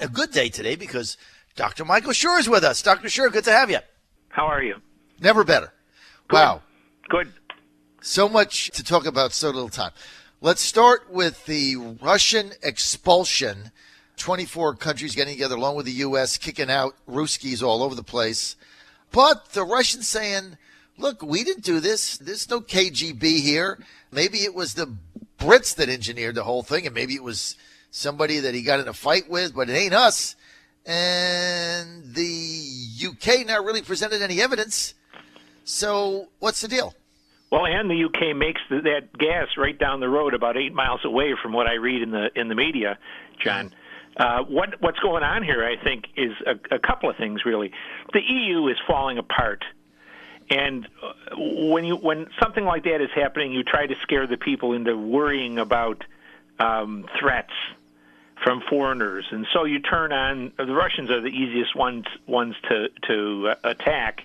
a good day today because Dr. Michael Scheuer is with us. Dr. Scheuer, good to have you. How are you? Never better. Good. Wow. Good. So much to talk about, so little time. Let's start with the Russian expulsion. 24 countries getting together along with the U.S., kicking out Ruskies all over the place. But the Russians saying, look, we didn't do this. There's no KGB here. Maybe it was the Brits that engineered the whole thing, and maybe it was somebody that he got in a fight with, but it ain't us. And the UK not really presented any evidence. So what's the deal? Well, and the UK makes that gas right down the road, about 8 miles away from what I read in the media, John. What's going on here, I think, is a couple of things, really. The EU is falling apart. And when something like that is happening, you try to scare the people into worrying about threats from foreigners, and so you turn on the Russians are the easiest ones to attack.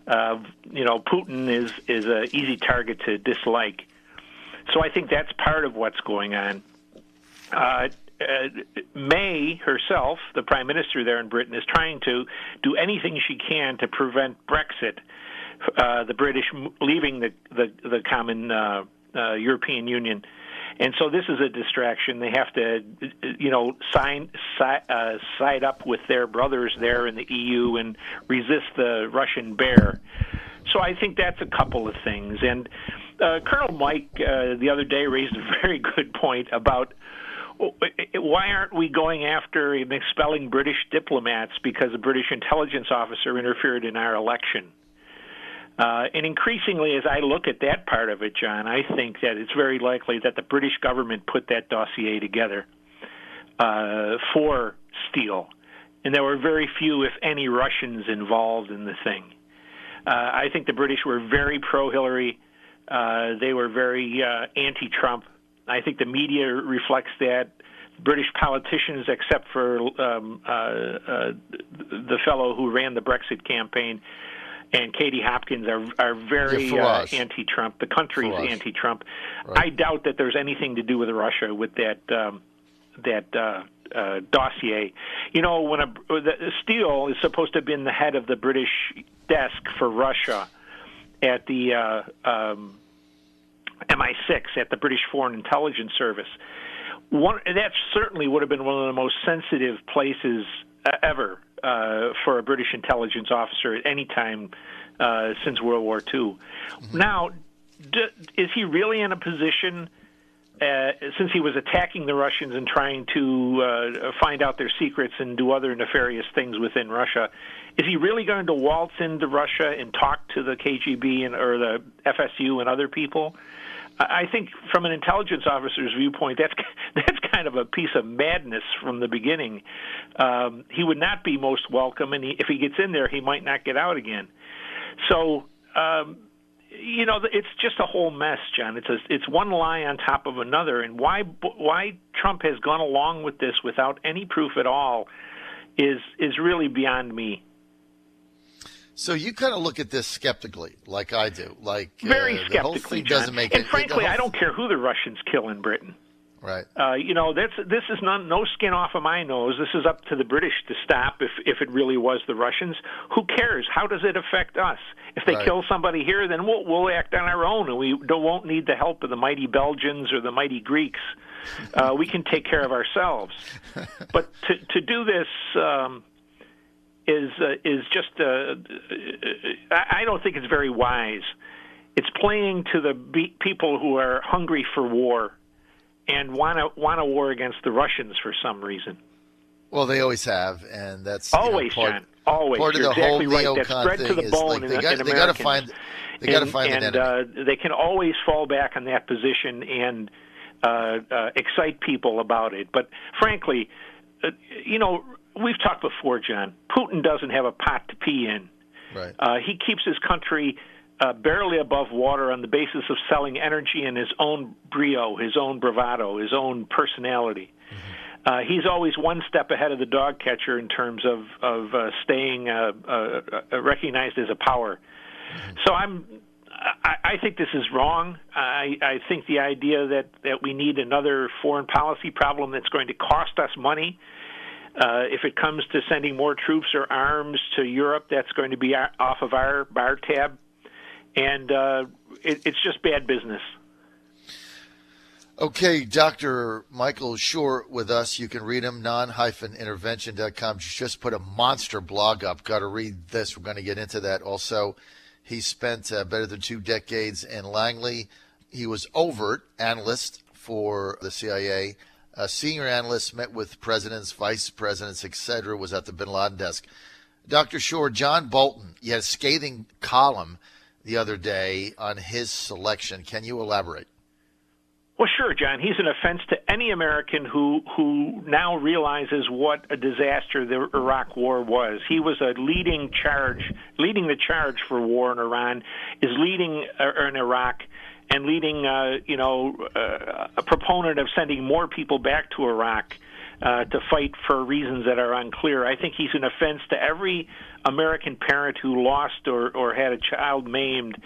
Putin is an easy target to dislike. So I think that's part of what's going on. May herself, the Prime Minister there in Britain, is trying to do anything she can to prevent Brexit, the British leaving the common European Union. And so this is a distraction. They have to, side up with their brothers there in the EU and resist the Russian bear. So I think that's a couple of things. And Colonel Mike the other day raised a very good point about why aren't we going after and expelling British diplomats because a British intelligence officer interfered in our election. And increasingly, as I look at that part of it, John, I think that it's very likely that the British government put that dossier together for Steele. And there were very few, if any, Russians involved in the thing. I think the British were very pro-Hillary. They were very anti-Trump. I think the media reflects that. British politicians, except for the fellow who ran the Brexit campaign, and Katie Hopkins are very anti-Trump. The country's anti-Trump. Right. I doubt that there's anything to do with Russia with that dossier. When Steele is supposed to have been the head of the British desk for Russia at the MI6, at the British Foreign Intelligence Service. That certainly would have been one of the most sensitive places ever for a British intelligence officer at any time since World War II. Mm-hmm. Now, is he really in a position, since he was attacking the Russians and trying to find out their secrets and do other nefarious things within Russia, is he really going to waltz into Russia and talk to the KGB or the FSU and other people? I think from an intelligence officer's viewpoint, that's kind of a piece of madness from the beginning. He would not be most welcome, and if he gets in there, he might not get out again. So, it's just a whole mess, John. It's one lie on top of another, and why Trump has gone along with this without any proof at all is really beyond me. So you kind of look at this skeptically, like I do. Very skeptically, the whole thing doesn't make and frankly, I don't care who the Russians kill in Britain. Right. This is no skin off of my nose. This is up to the British to stop if it really was the Russians. Who cares? How does it affect us? If they kill somebody here, then we'll act on our own, and we won't need the help of the mighty Belgians or the mighty Greeks. We can take care of ourselves. But to do this is just I don't think it's very wise. It's playing to the people who are hungry for war and want a war against the Russians for some reason. Well, they always have, and that's always, John. Always. Part You're of the exactly whole right. That's bred to the bone in Americans. They got to find an enemy. They can always fall back on that position and excite people about it. But frankly, we've talked before, John. Putin doesn't have a pot to pee in. Right. He keeps his country barely above water on the basis of selling energy and his own brio, his own bravado, his own personality. Mm-hmm. He's always one step ahead of the dog catcher in terms of staying recognized as a power. Mm-hmm. So I think this is wrong. I think the idea that we need another foreign policy problem that's going to cost us money If it comes to sending more troops or arms to Europe, that's going to be off of our bar tab, and it's just bad business. Okay, Dr. Michael Scheuer with us. You can read him, non-intervention.com. Just put a monster blog up. Got to read this. We're going to get into that. Also, he spent better than 2 decades in Langley. He was overt analyst for the CIA. A senior analyst, met with presidents, vice presidents, etc., was at the bin Laden desk. Dr. Scheuer, John Bolton, you had a scathing column the other day on his selection. Can you elaborate? Well, sure, John. He's an offense to any American who now realizes what a disaster the Iraq War was. He was leading the charge for war in Iran, is leading in Iraq, and leading, a proponent of sending more people back to Iraq to fight for reasons that are unclear. I think he's an offense to every American parent who lost or had a child maimed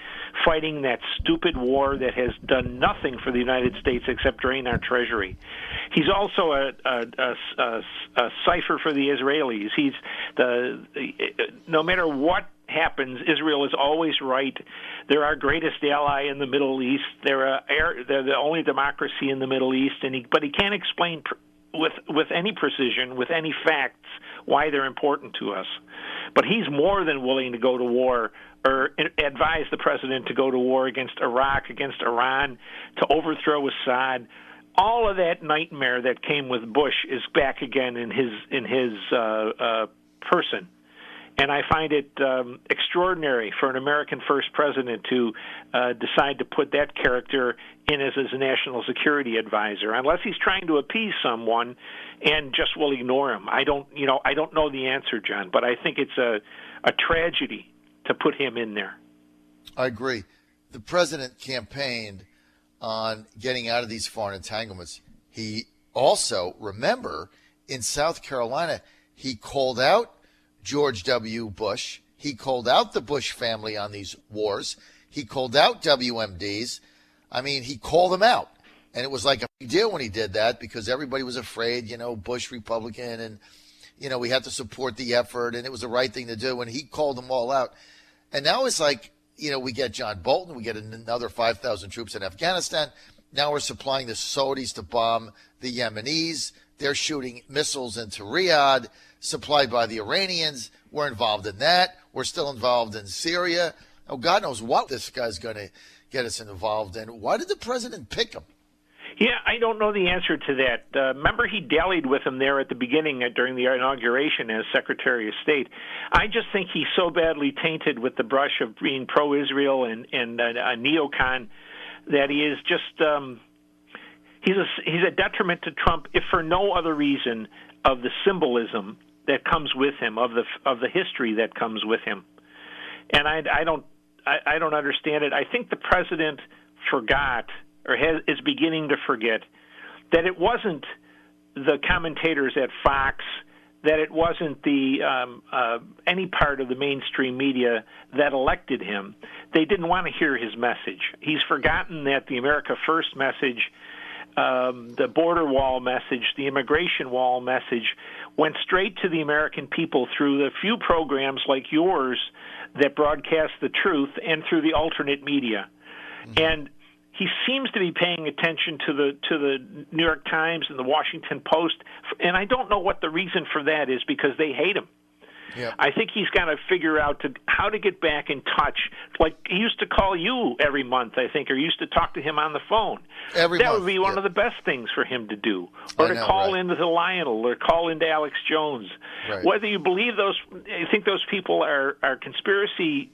fighting that stupid war that has done nothing for the United States except drain our treasury. He's also a cipher for the Israelis. No matter what happens, Israel is always right. They're our greatest ally in the Middle East. They're the only democracy in the Middle East, but he can't explain with any precision, with any facts, why they're important to us. But he's more than willing to go to war or advise the president to go to war against Iraq, against Iran, to overthrow Assad. All of that nightmare that came with Bush is back again in his person. And I find it extraordinary for an American first president to decide to put that character in as his national security advisor, unless he's trying to appease someone and just will ignore him. I don't know the answer, John, but I think it's a tragedy to put him in there. I agree. The president campaigned on getting out of these foreign entanglements. He also, remember, in South Carolina, he called out George W. Bush. He called out the Bush family on these wars. He called out WMDs. I mean, he called them out. And it was like a big deal when he did that because everybody was afraid, Bush Republican, and, we had to support the effort, and it was the right thing to do. And he called them all out. And now it's like, we get John Bolton, we get another 5,000 troops in Afghanistan. Now we're supplying the Saudis to bomb the Yemenis. They're shooting missiles into Riyadh, supplied by the Iranians. We're involved in that. We're still involved in Syria. Oh, God knows what this guy's going to get us involved in. Why did the president pick him? Yeah, I don't know the answer to that. Remember, he dallied with him there at the beginning during the inauguration as Secretary of State. I just think he's so badly tainted with the brush of being pro-Israel and a neocon that he is just he's a detriment to Trump, if for no other reason of the symbolism that comes with him, of the history that comes with him. And I don't understand it. I think the president forgot, or is beginning to forget, that it wasn't the commentators at Fox, that it wasn't any part of the mainstream media that elected him. They didn't want to hear his message. He's forgotten that the America First message, the border wall message, the immigration wall message went straight to the American people through the few programs like yours that broadcast the truth and through the alternate media. Mm-hmm. And he seems to be paying attention to the New York Times and the Washington Post, and I don't know what the reason for that is, because they hate him. Yep. I think he's got to figure out how to get back in touch. Like, he used to call you every month, I think, or used to talk to him on the phone. That would be one of the best things for him to do. Or to call into the Lionel, or call into Alex Jones. Right. Whether you believe you think those people are conspiracy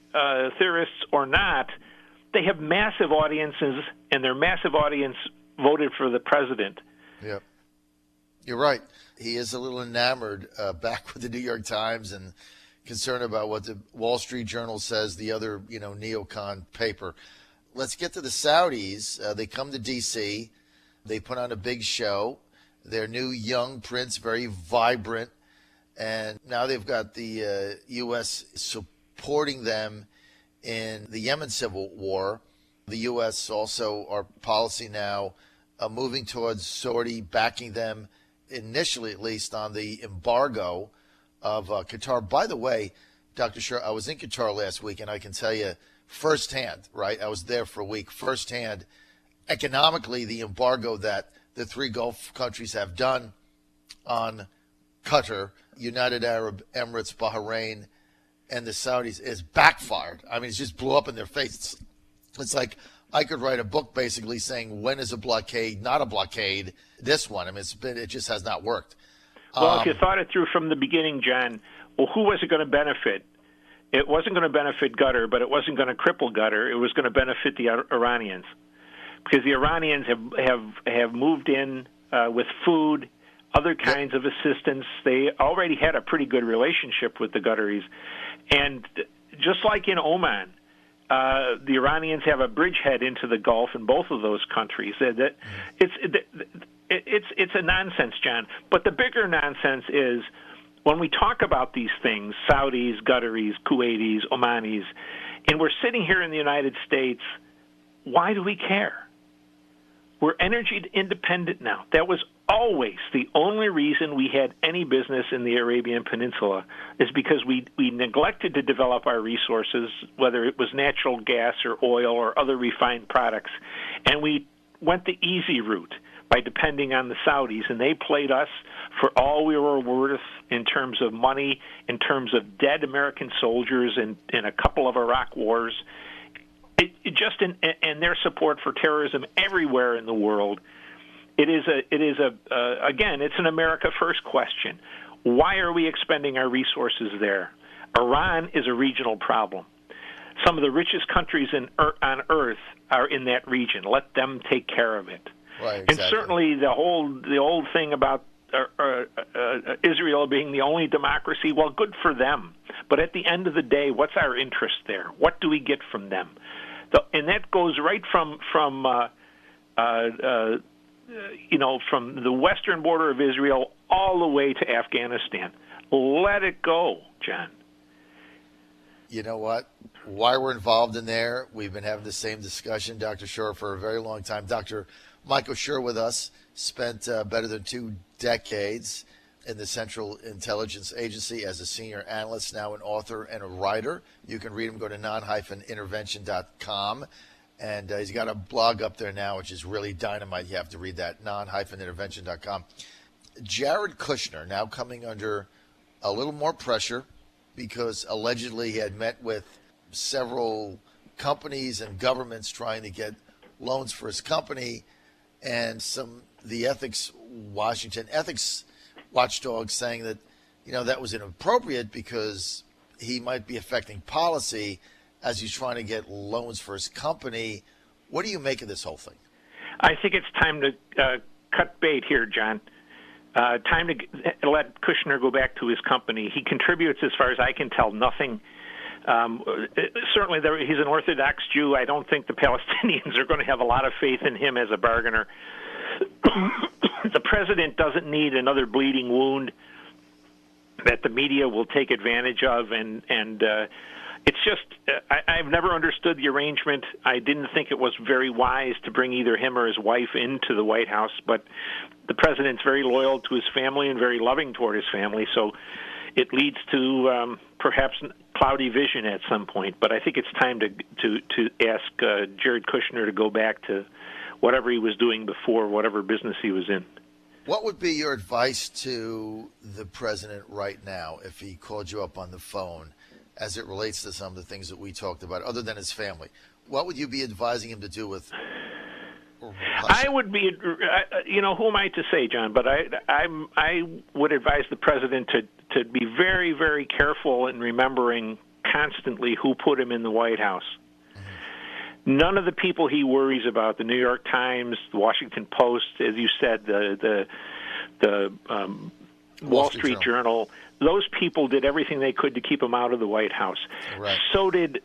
theorists or not, they have massive audiences, and their massive audience voted for the president. Yep. You're right. He is a little enamored back with the New York Times and concerned about what the Wall Street Journal says, the other, neocon paper. Let's get to the Saudis. They come to D.C. They put on a big show. Their new young prince, very vibrant. And now they've got the U.S. supporting them in the Yemen civil war. The U.S. also, our policy now, moving towards Saudi, backing them initially at least, on the embargo of Qatar. By the way, Dr. Scheuer, I was in Qatar last week, and I can tell you firsthand, right? I was there for a week, firsthand, economically, the embargo that the three Gulf countries have done on Qatar, United Arab Emirates, Bahrain, and the Saudis is backfired. I mean, it just blew up in their face. It's like I could write a book basically saying, when is a blockade not a blockade? This one, I mean, it just has not worked. Well, if you thought it through from the beginning, John, well, who was it going to benefit? It wasn't going to benefit Qatar, but it wasn't going to cripple Qatar. It was going to benefit the Iranians, because the Iranians have moved in with food, other kinds of assistance. They already had a pretty good relationship with the Qataris, and just like in Oman, the Iranians have a bridgehead into the Gulf in both of those countries. It's a nonsense, John. But the bigger nonsense is when we talk about these things, Saudis, Qataris, Kuwaitis, Omanis, and we're sitting here in the United States, why do we care? We're energy independent now. That was always the only reason we had any business in the Arabian Peninsula, is because we neglected to develop our resources, whether it was natural gas or oil or other refined products, and we went the easy route by depending on the Saudis, and they played us for all we were worth in terms of money, in terms of dead American soldiers in a couple of Iraq wars, and their support for terrorism everywhere in the world. Again, it's an America First question. Why are we expending our resources there? Iran is a regional problem. Some of the richest countries on earth are in that region. Let them take care of it. Right, exactly. And certainly the old thing about Israel being the only democracy, well, good for them. But at the end of the day, what's our interest there? What do we get from them? And that goes right from the western border of Israel all the way to Afghanistan. Let it go, John. You know what? Why we're involved in there, we've been having the same discussion, Dr. Scheuer, for a very long time. Dr. Michael Scheuer with us, spent better than 2 decades in the Central Intelligence Agency as a senior analyst, now an author and a writer. You can read him, go to non-intervention.com. And he's got a blog up there now, which is really dynamite. You have to read that, non-intervention.com. Jared Kushner now coming under a little more pressure because allegedly he had met with several companies and governments trying to get loans for his company, and the Washington ethics watchdog saying that, that was inappropriate because he might be affecting policy as he's trying to get loans for his company. What do you make of this whole thing? I think it's time to cut bait here, John. Time to let Kushner go back to his company. He contributes, as far as I can tell, nothing. Certainly, he's an Orthodox Jew. I don't think the Palestinians are going to have a lot of faith in him as a bargainer. The president doesn't need another bleeding wound that the media will take advantage of, and it's just I've never understood the arrangement. I didn't think it was very wise to bring either him or his wife into the White House, but the president's very loyal to his family and very loving toward his family, so it leads to perhaps cloudy vision at some point. But I think it's time to ask Jared Kushner to go back to whatever he was doing before, whatever business he was in. What would be your advice to the president right now if he called you up on the phone as it relates to some of the things that we talked about, other than his family? What would you be advising him to do with Russia? I would be, who am I to say, John? But I would advise the president to be very, very careful in remembering constantly who put him in the White House. Mm-hmm. None of the people he worries about, the New York Times, the Washington Post, as you said, the Wall Street Journal, those people did everything they could to keep him out of the White House. Right. So did,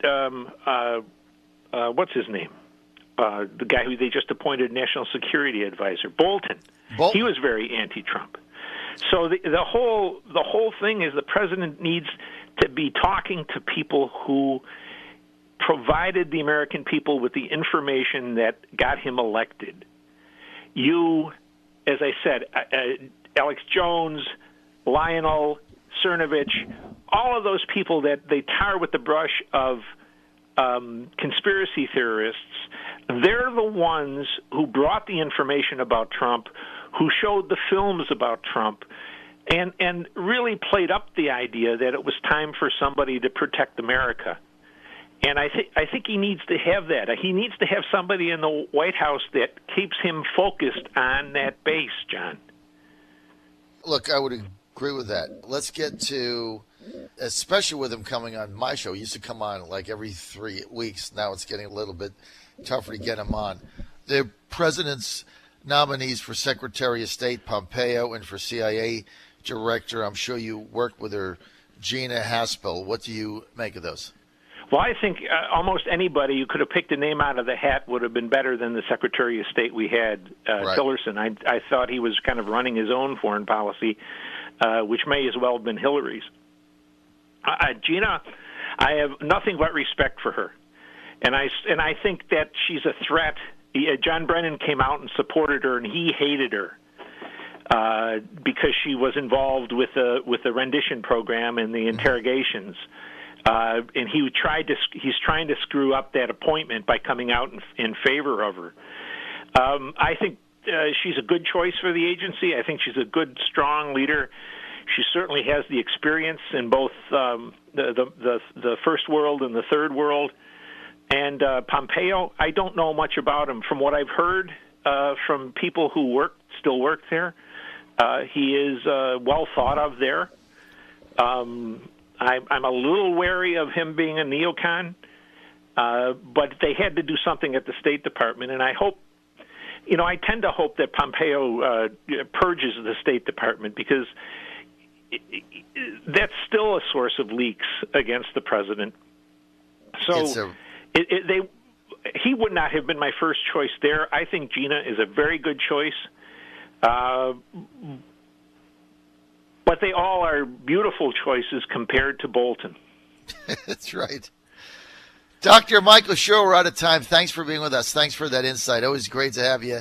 what's his name? The guy who they just appointed National Security Advisor, Bolton. He was very anti-Trump. So the whole thing is the president needs to be talking to people who provided the American people with the information that got him elected. You, as I said, Alex Jones, Lionel, Cernovich, all of those people that they tar with the brush of conspiracy theorists, they're the ones who brought the information about Trump, who showed the films about Trump, and really played up the idea that it was time for somebody to protect America. And I think he needs to have that. He needs to have somebody in the White House that keeps him focused on that base, John. Look, I would agree with that. Let's get to, especially with him coming on my show. He used to come on like every 3 weeks. Now it's getting a little bit tougher to get him on. The president's nominees for Secretary of State, Pompeo, and for CIA Director, I'm sure you worked with her, Gina Haspel. What do you make of those? Well, I think almost anybody who could have picked a name out of the hat would have been better than the Secretary of State we had, Right. Tillerson. I thought he was kind of running his own foreign policy, which may as well have been Hillary's. Gina, I have nothing but respect for her, and I think that she's a threat. John Brennan came out and supported her, and he hated her because she was involved with the rendition program and the interrogations. And he's trying to screw up that appointment by coming out in favor of her. I think she's a good choice for the agency. I think she's a good, strong leader. She certainly has the experience in both the first world and the third world. And Pompeo, I don't know much about him. From what I've heard from people who still work there, he is well thought of there. I'm a little wary of him being a neocon, but they had to do something at the State Department, and I hope, I tend to hope that Pompeo purges the State Department, because that's still a source of leaks against the president. So he would not have been my first choice there. I think Gina is a very good choice. But they all are beautiful choices compared to Bolton. That's right. Dr. Michael Scheuer, we're out of time. Thanks for being with us. Thanks for that insight. Always great to have you